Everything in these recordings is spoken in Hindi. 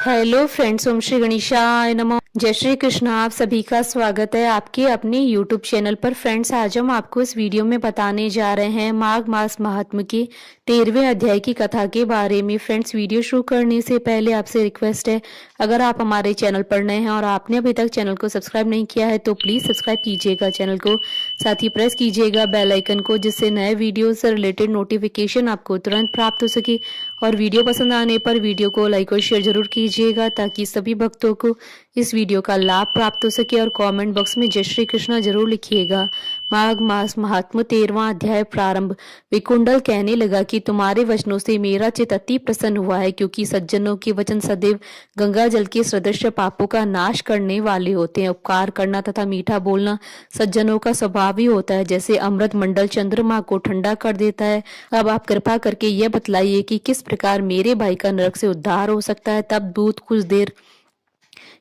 हेलो फ्रेंड्स, ओम श्री गणेशाय नमः। जय श्री कृष्ण। आप सभी का स्वागत है आपके अपने यूट्यूब चैनल पर। फ्रेंड्स, आज हम आपको इस वीडियो में बताने जा रहे हैं माघ मास महात्म्य के 13वें अध्याय की कथा के बारे में। फ्रेंड्स, वीडियो शुरू करने से पहले आपसे रिक्वेस्ट है, अगर आप हमारे चैनल पर नए हैं और आपने अभी तक चैनल को सब्सक्राइब नहीं किया है तो प्लीज सब्सक्राइब कीजिएगा चैनल को, साथ ही प्रेस कीजिएगा बेल आइकन को, जिससे नए वीडियो से रिलेटेड नोटिफिकेशन आपको तुरंत प्राप्त हो सके। और वीडियो पसंद आने पर वीडियो को लाइक और शेयर जरूर कीजिएगा ताकि सभी भक्तों को इस वीडियो का लाभ प्राप्त हो सके। और कमेंट बॉक्स में जय श्री कृष्ण जरूर लिखिएगा। माघ मास महात्म्य 13वां अध्याय प्रारंभ। विकुंडल कहने लगा कि तुम्हारे वचनों से मेरा चित्त अति प्रसन्न हुआ है, क्योंकि सज्जनों के वचन सदैव गंगा जल के सदृश पापों का नाश करने वाले होते हैं। उपकार करना तथा मीठा बोलना सज्जनों का स्वभाव ही होता है, जैसे अमृत मंडल चंद्रमा को ठंडा कर देता है। अब आप कृपा करके यह बतलाइए कि किस प्रकार मेरे भाई का नरक से उद्धार हो सकता है। तब दूत कुछ देर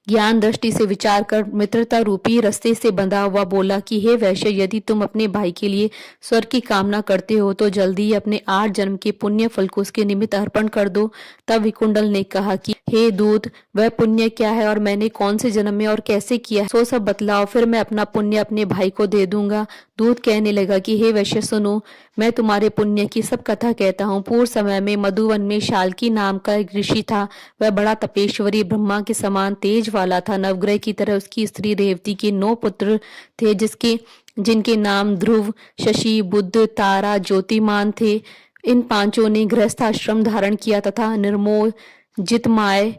ज्ञान दृष्टि से विचार कर मित्रता रूपी रस्ते से बंधा हुआ बोला कि हे वैश्य, यदि तुम अपने भाई के लिए स्वर्ग की कामना करते हो तो जल्दी ही अपने 8 जन्म के पुण्य फल को उसके निमित्त अर्पण कर दो। तब विकुंडल ने कहा कि हे दूत, वह पुण्य क्या है और मैंने कौन से जन्म में और कैसे किया है, सो सब बतलाओ, फिर मैं अपना पुण्य अपने भाई को दे दूंगा। दूत कहने लगा कि हे वैश्य सुनो, मैं तुम्हारे पुण्य की सब कथा कहता हूँ। पूर्व समय में मधुवन में शाल्की नाम का एक ऋषि था। वह बड़ा तपेश्वरी, ब्रह्मा के समान तेज वाला था। नवग्रह की तरह उसकी स्त्री रेवती के 9 पुत्र थे, जिनके नाम ध्रुव, शशि, बुध, तारा, ज्योतिमान थे। इन पांचों ने गृहस्थाश्रम धारण किया तथा निर्मोह, जितमाय,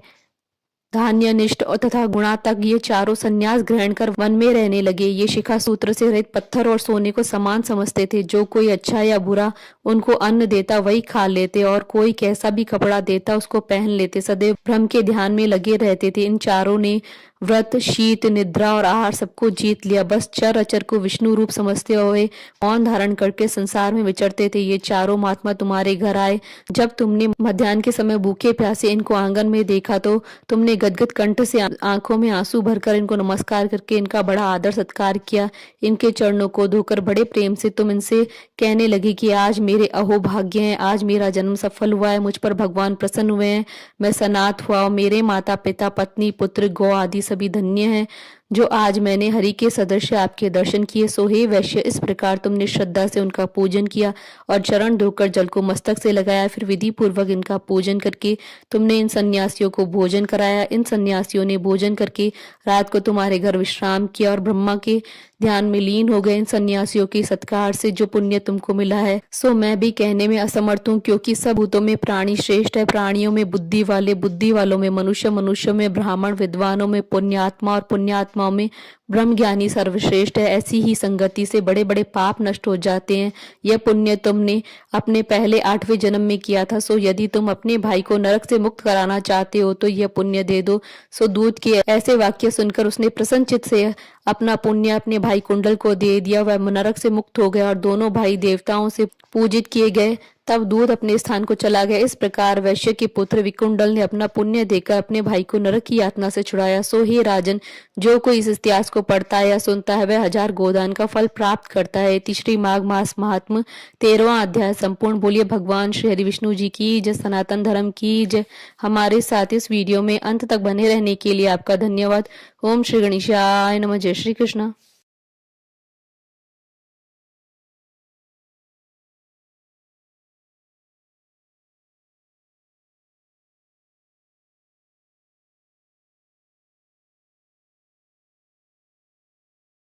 धान्यनिष्ठ और तथा गुणातक ये चारों संन्यास ग्रहण कर वन में रहने लगे। ये शिखा सूत्र से रहित पत्थर और सोने को समान समझते थे। जो कोई अच्छा या बुरा उनको अन्न देता वही खा लेते, और कोई कैसा भी कपड़ा देता उसको पहन लेते। सदैव ब्रह्म के ध्यान में लगे रहते थे। इन चारों ने व्रत, शीत, निद्रा और आहार सबको जीत लिया। बस चर अचर को विष्णु रूप समझते हुए मौन धारण करके संसार में विचरते थे। ये चारों महात्मा तुम्हारे घर आए। जब तुमने मध्याह्न के समय भूखे प्यासे इनको आंगन में देखा तो तुमने गदगद कंठ से आंखों में आंसू भरकर इनको नमस्कार करके इनका बड़ा आदर सत्कार किया। इनके चरणों को धोकर बड़े प्रेम से तुम इनसे कहने लगे कि आज मेरे अहोभाग्य है, आज मेरा जन्म सफल हुआ है, मुझ पर भगवान प्रसन्न हुए हैं, मैं सनात हुआ। मेरे माता पिता, पत्नी, पुत्र, गौ आदि सभी धन्य हैं जो आज मैंने हरि के सदृश आपके दर्शन किए। सो हे वैश्य, इस प्रकार तुमने श्रद्धा से उनका पूजन किया और चरण धोकर जल को मस्तक से लगाया। फिर विधि पूर्वक इनका पूजन करके तुमने इन सन्यासियों को भोजन कराया। इन सन्यासियों ने भोजन करके रात को तुम्हारे घर विश्राम किया और ब्रह्मा के ध्यान में लीन हो गए। इन सन्यासियों के सत्कार से जो पुण्य तुमको मिला है सो मैं भी कहने में असमर्थ हूँ, क्योंकि सब भूतों में प्राणी श्रेष्ठ है। प्राणियों में बुद्धि वाले, बुद्धि वालों में मनुष्य, मनुष्यों में ब्राह्मण, विद्वानों में पुण्यात्मा और पुण्यात्माओं में ब्रह्म ज्ञानी सर्वश्रेष्ठ है। ऐसी ही संगति से बड़े बड़े पाप नष्ट हो जाते हैं। यह पुण्य तुमने अपने पहले 8वें जन्म में किया था। सो यदि तुम अपने भाई को नरक से मुक्त कराना चाहते हो तो यह पुण्य दे दो। सो दूत के ऐसे वाक्य सुनकर उसने प्रसन्नचित्त से अपना पुण्य अपने भाई कुंडल को दे दिया। वह नरक से मुक्त हो गया और दोनों भाई देवताओं से पूजित किए गए। तब दूत अपने स्थान को चला गया। इस प्रकार वैश्य के पुत्र विकुंडल ने अपना पुण्य देकर अपने भाई को नरक की यातना से छुड़ाया। सो हे राजन, जो कोई इस इतिहास को पढ़ता है या सुनता है वह 1000 गोदान का फल प्राप्त करता है। तीसरी माघ मास महात्म्य 13वां अध्याय संपूर्ण। बोलिए भगवान श्री हरि विष्णु जी की जय, सनातन धर्म की जय। हमारे साथ इस वीडियो में अंत तक बने रहने के लिए आपका धन्यवाद। ओम श्री गणेशाय नमः। जय श्री कृष्ण।